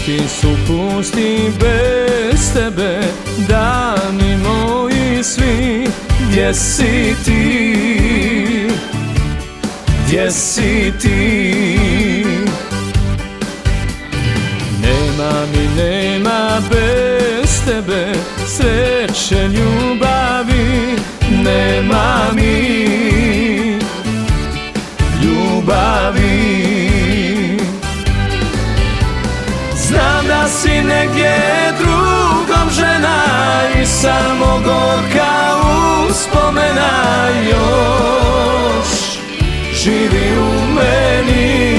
Noći su pusti bez tebe, dani moji svi. Gdje si ti? Gdje si ti? Nema mi, nema bez tebe sreće, ljubavi. Nema mi ljubavi. Znam da si negdje drugom žena i samo gorka uspomena još živi u meni.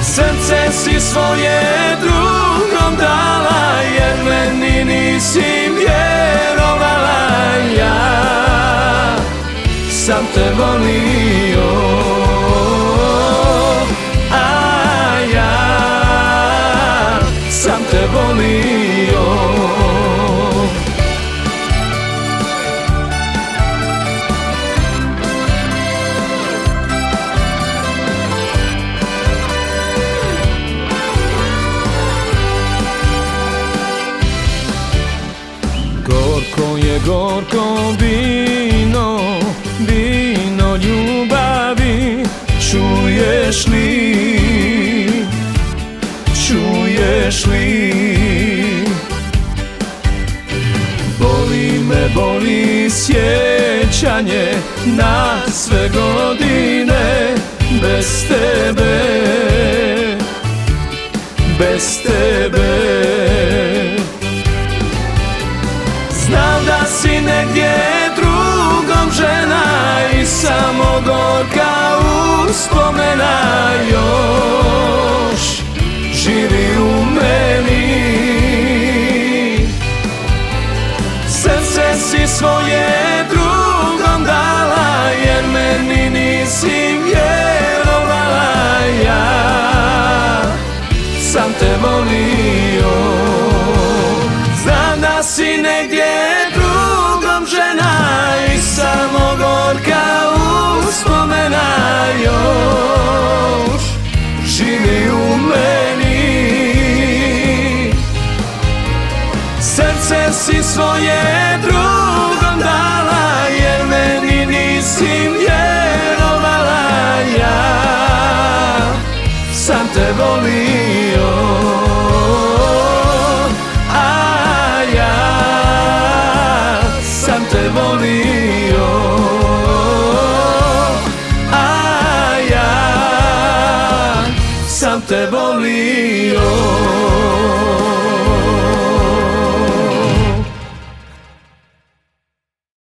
Srce si svoje drugom dala, jer meni nisi vjerovala. Ja sam te volio, a ja sam te volio. Gorko je gorko vino, vino ljubavi. Čuješ li, čuješ li? Boli me, boli sjećanje na sve godine bez tebe, bez tebe. Znam da si negdje drugom žena i samo gorka uspomena još živi u meni. Srce si svoje drugom dala, jer meni nisi vjerovala. Ja sam te volio. Znam da si negdje drugom žena i samo gorka uspomena još živi u meni. Srce si svoje drugom dala, jer meni nisi vjerovala. Ja sam te volio, a ja sam te volio, a ja sam te volio.